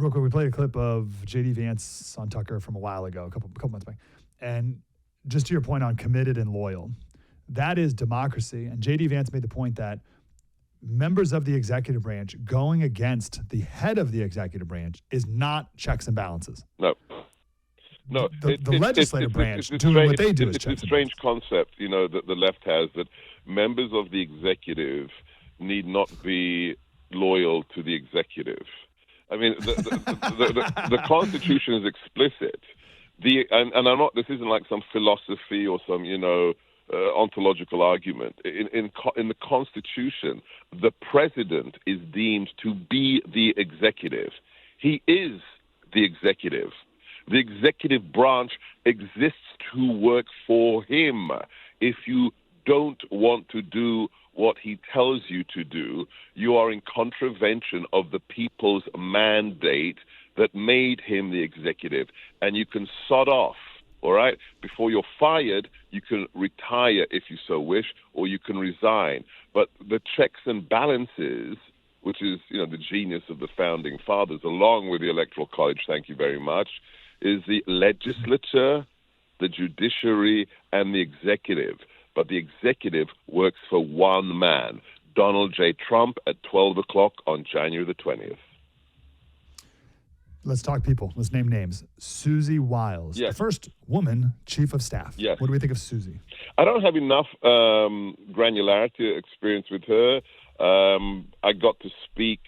real quick, we played a clip of J.D. Vance on Tucker from a while ago, a couple months back. And just to your point on committed and loyal, that is democracy. And J.D. Vance made the point that members of the executive branch going against the head of the executive branch is not checks and balances. No. The legislative branch doing what they do is checks and balances. It's a strange concept, that the left has, that members of the executive need not be loyal to the executive. I mean, the Constitution is explicit. And I'm not. This isn't like some philosophy or some ontological argument. In the Constitution, the president is deemed to be the executive. He is the executive. The executive branch exists to work for him. If you don't want to do what he tells you to do, you are in contravention of the people's mandate that made him the executive, and you can sod off, all right? Before you're fired, you can retire if you so wish, or you can resign. But the checks and balances, which is, the genius of the founding fathers, along with the Electoral College, thank you very much, is the legislature, the judiciary, and the executive. But the executive works for one man, Donald J. Trump, at 12 o'clock on January the 20th. Let's talk people. Let's name names. Susie Wiles, yes. The first woman chief of staff. Yes. What do we think of Susie? I don't have enough granularity experience with her. I got to speak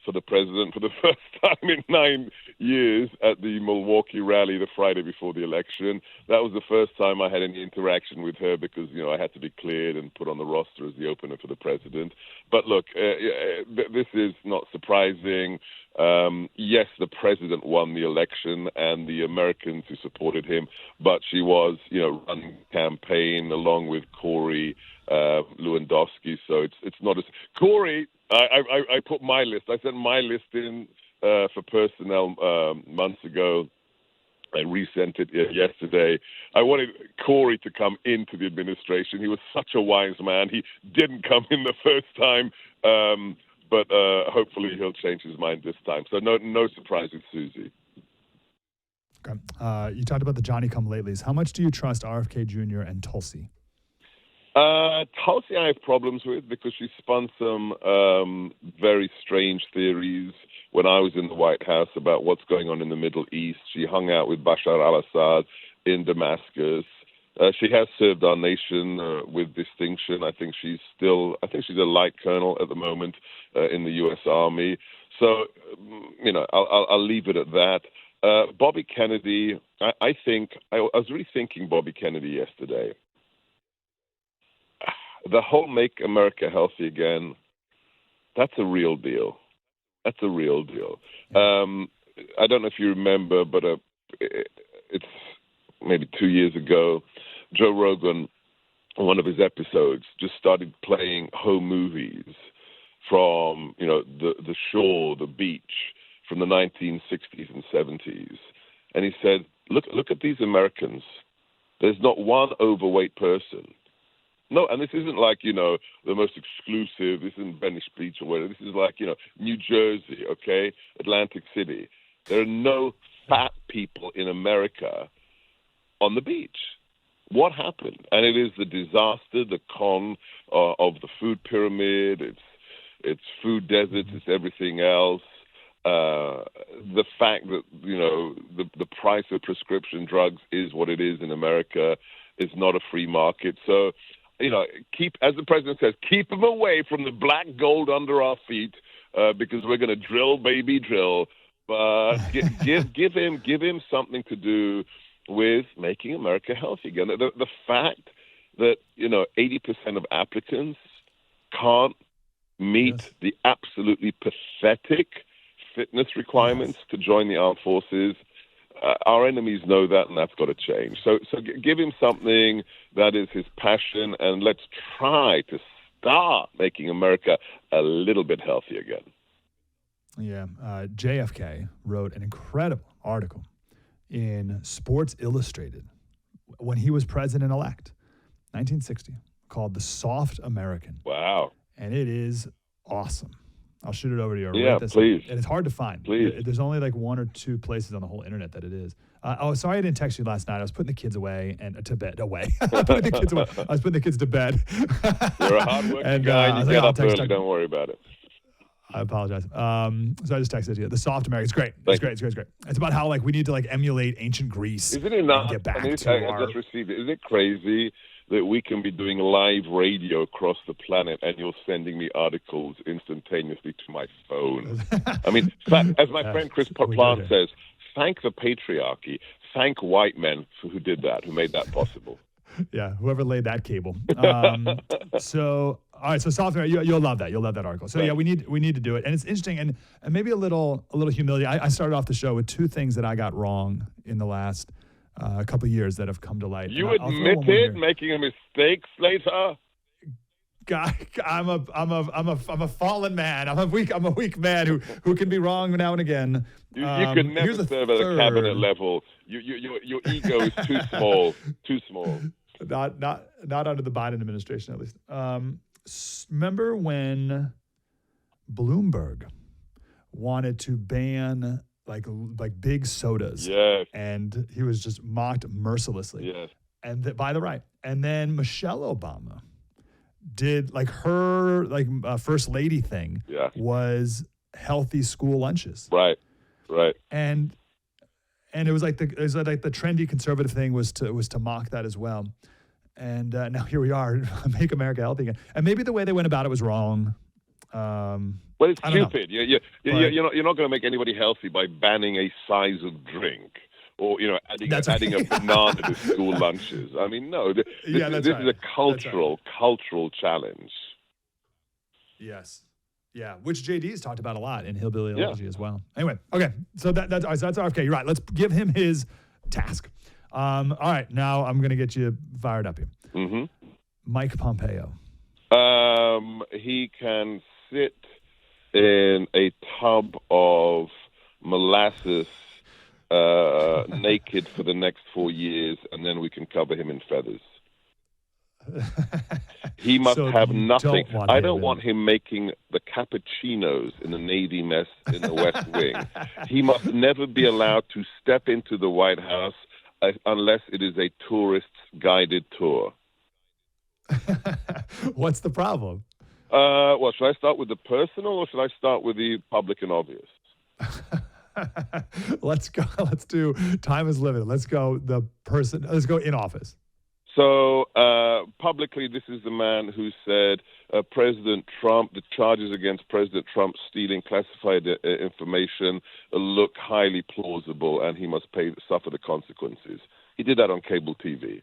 for the president for the first time in 9 years at the Milwaukee rally the Friday before the election. That was the first time I had any interaction with her because, I had to be cleared and put on the roster as the opener for the president. But look, this is not surprising. Yes, the president won the election and the Americans who supported him, but she was, running the campaign along with Corey Lewandowski. So it's not as Corey. I put my list. I sent my list in for personnel months ago. I resent it yesterday. I wanted Corey to come into the administration. He was such a wise man. He didn't come in the first time, but hopefully he'll change his mind this time. So no surprise with Susie. Okay. You talked about the Johnny-come-latelys. How much do you trust RFK Jr. and Tulsi? Tulsi I have problems with because she spun some very strange theories when I was in the White House about what's going on in the Middle East. She hung out with Bashar al-Assad in Damascus. She has served our nation with distinction. I think she's a light colonel at the moment in the U.S. Army. So, I'll leave it at that. Bobby Kennedy, I was really thinking Bobby Kennedy yesterday. The whole Make America Healthy Again, that's a real deal. That's a real deal. I don't know if you remember, but it's maybe 2 years ago, Joe Rogan, on one of his episodes, just started playing home movies from, the shore, the beach, from the 1960s and 70s. And he said, look at these Americans. There's not one overweight person. No, and this isn't like, the most exclusive, this isn't Venice Beach or whatever. This is like, New Jersey, okay, Atlantic City. There are no fat people in America on the beach. What happened? And it is the disaster, the con of the food pyramid. It's food deserts, it's everything else. The fact that, the price of prescription drugs is what it is in America. It's not a free market. So, as the president says, keep them away from the black gold under our feet because we're going to drill, baby, drill. But give him something to do with making America healthy again. The fact that 80% of applicants can't meet the absolutely pathetic fitness requirements to join the armed forces. Our enemies know that, and that's got to change. So give him something that is his passion, and let's try to start making America a little bit healthy again. Yeah. JFK wrote an incredible article in Sports Illustrated when he was president-elect, 1960, called The Soft American. Wow. And it is awesome. I'll shoot it over to you. Yeah, please. And it's hard to find. Please. There's only like one or two places on the whole internet that it is. Sorry I didn't text you last night. I was putting the kids away and to bed. Putting the kids away. I was putting the kids to bed. You're a hardworking guy and you get up early. Don't worry about it. I apologize. So I just texted you. The Soft America. It's great. It's great. It's about how like we need to like emulate ancient Greece. Isn't it not? Get back I just received it. Isn't it crazy that we can be doing live radio across the planet and you're sending me articles instantaneously to my phone? I mean, as my friend Chris Plant says, thank the patriarchy. Thank white men who did that, who made that possible. Yeah, whoever laid that cable. So, all right. So, software, you'll love that. You'll love that article. So, yeah, we need to do it, and it's interesting, and maybe a little humility. I started off the show with two things that I got wrong in the last couple of years that have come to light. You admitted making a mistake, Slater. God, I'm a fallen man. I'm a weak man who can be wrong now and again. You can never serve at a cabinet level. Your ego is too small. Too small. Not under the Biden administration, at least. Remember when Bloomberg wanted to ban like big sodas? Yes. And he was just mocked mercilessly. Yes. And by the right. And then Michelle Obama did like her first lady thing. Yeah. Was healthy school lunches. Right. And it was like the trendy conservative thing was to mock that as well. And now here we are, make America healthy again. And maybe the way they went about it was wrong. Well, it's stupid. You're not going to make anybody healthy by banning a size of drink or adding a banana to school lunches. I mean, no. This is a cultural challenge. Yes. Yeah, which JD's talked about a lot in Hillbilly Elegy as well. Anyway, okay, so that's RFK. You're right. Let's give him his task. All right, now I'm going to get you fired up here. Mm-hmm. Mike Pompeo. He can sit in a tub of molasses naked for the next 4 years, and then we can cover him in feathers. He must have nothing. I don't want him making the cappuccinos in the Navy mess in the West Wing. He must never be allowed to step into the White House unless it is a tourist's guided tour. What's the problem? Well, should I start with the personal or should I start with the public and obvious? Let's go. Let's do time is limited. Let's go the person. Let's go in office. So publicly, this is the man who said President Trump, the charges against President Trump stealing classified information look highly plausible, and he must suffer the consequences. He did that on cable TV.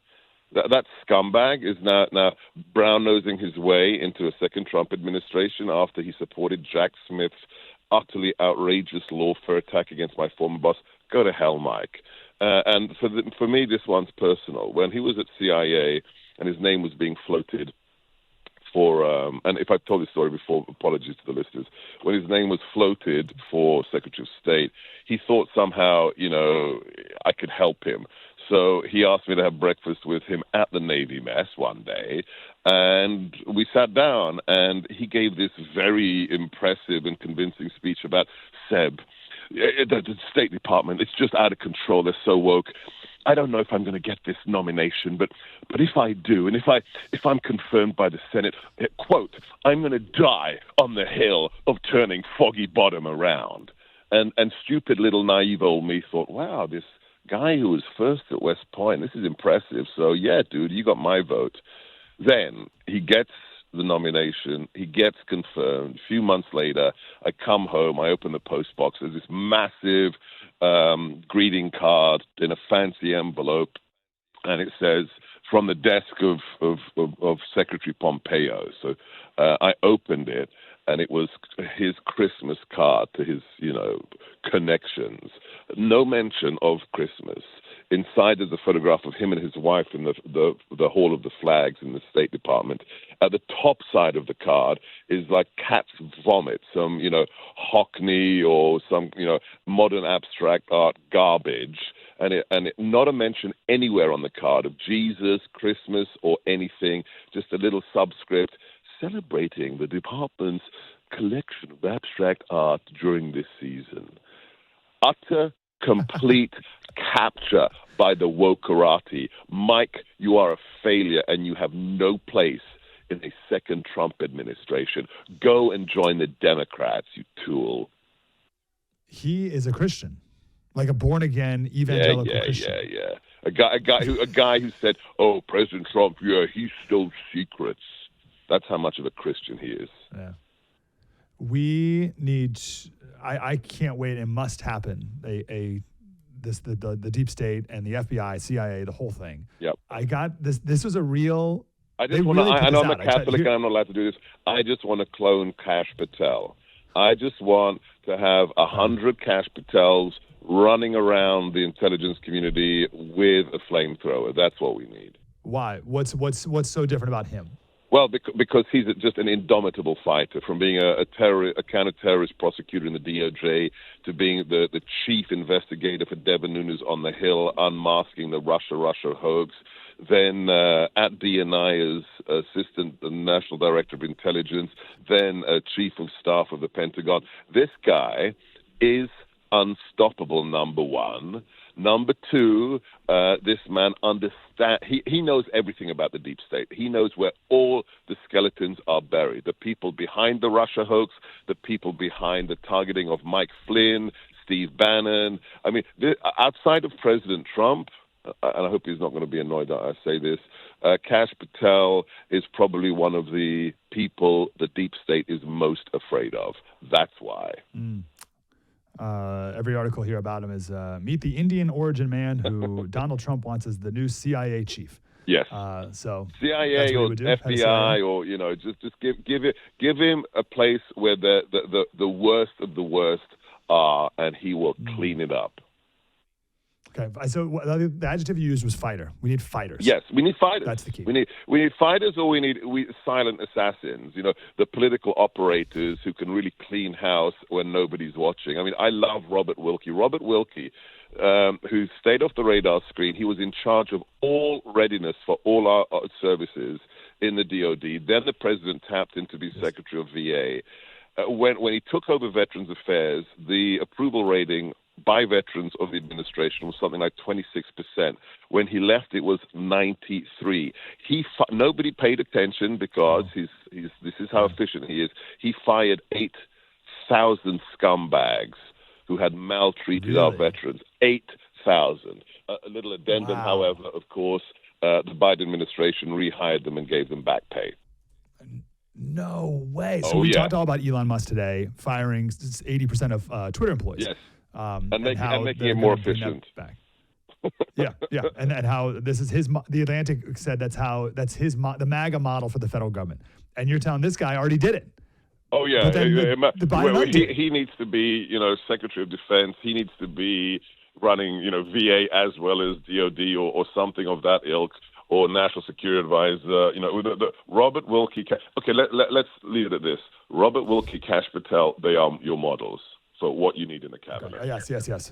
That scumbag is now brown-nosing his way into a second Trump administration after he supported Jack Smith's utterly outrageous lawfare attack against my former boss. Go to hell, Mike. And for me, this one's personal. When he was at CIA and his name was being floated for, and if I've told this story before, apologies to the listeners. When his name was floated for Secretary of State, he thought somehow, I could help him. So he asked me to have breakfast with him at the Navy mess one day, and we sat down, and he gave this very impressive and convincing speech about Seb. The State Department, it's just out of control. They're so woke. I don't know if I'm going to get this nomination, but if I do, and if I'm confirmed by the Senate, quote, I'm going to die on the hill of turning Foggy Bottom around. And stupid little naive old me thought, wow, this guy who was first at West Point, this is impressive. So yeah, dude, you got my vote. Then he gets the nomination, he gets confirmed. A few months later, I come home, I open the post box, there's this massive greeting card in a fancy envelope, and it says, from the desk of Secretary Pompeo. So I opened it, and it was his Christmas card to his, connections. No mention of Christmas. Inside is a photograph of him and his wife in the Hall of the Flags in the State Department. At the top side of the card is like cat's vomit, some, Hockney or some, modern abstract art garbage. And not a mention anywhere on the card of Jesus, Christmas, or anything, just a little subscript celebrating the department's collection of abstract art during this season. Utter, complete capture by the wokerati. Mike, you are a failure and you have no place in a second Trump administration. Go and join the Democrats, you tool. He is a Christian, like a born-again evangelical Christian. Yeah. A guy who said, "Oh, President Trump, he stole secrets." That's how much of a Christian he is. Yeah. We need. I can't wait. It must happen. The deep state and the FBI, CIA, the whole thing. Yep. I got this. This was a real. I just want to. I know I'm a Catholic and I'm not allowed to do this. I just want to clone Kash Patel. I just want to have 100 Kash Patels running around the intelligence community with a flamethrower. That's what we need. Why? What's so different about him? Well, because he's just an indomitable fighter, from being a counter-terrorist prosecutor in the DOJ to being the chief investigator for Devin Nunes on the Hill, unmasking the Russia hoax, then at DNI as assistant the National Director of Intelligence, then chief of staff of the Pentagon. This guy is unstoppable, number one. Number two, this man understands. He knows everything about the deep state. He knows where all the skeletons are buried. The people behind the Russia hoax, the people behind the targeting of Mike Flynn, Steve Bannon. I mean, outside of President Trump, and I hope he's not going to be annoyed that I say this, Kash Patel is probably one of the people the deep state is most afraid of. That's why. Every article here about him is meet the Indian origin man who Donald Trump wants as the new CIA chief. Yes. So CIA or FBI or just give him a place where the worst of the worst are, and he will clean it up. Okay, so the adjective you used was fighter. We need fighters. Yes, we need fighters. That's the key. We need fighters, or we need silent assassins. The political operators who can really clean house when nobody's watching. I mean, I love Robert Wilkie. Robert Wilkie, who stayed off the radar screen. He was in charge of all readiness for all our services in the DoD. Then the president tapped him to be Secretary of VA. When he took over Veterans Affairs, the approval rating by veterans of the administration was something like 26%. When he left, it was 93. Nobody paid attention because this is how efficient he is. He fired 8,000 scumbags who had maltreated our veterans. 8,000. A little addendum, however, of course, the Biden administration rehired them and gave them back pay. No way. So we talked all about Elon Musk today, firing 80% of Twitter employees. Yes. And making it more efficient. yeah, and how this is The Atlantic said that's the MAGA model for the federal government. And you're telling this guy already did it. Oh yeah, he needs to be Secretary of Defense. He needs to be running VA as well as DOD or something of that ilk, or National Security Advisor. The Robert Wilkie. Okay, let's leave it at this. Robert Wilkie, Kash Patel, they are your models for what you need in the cabinet. Okay. Yes.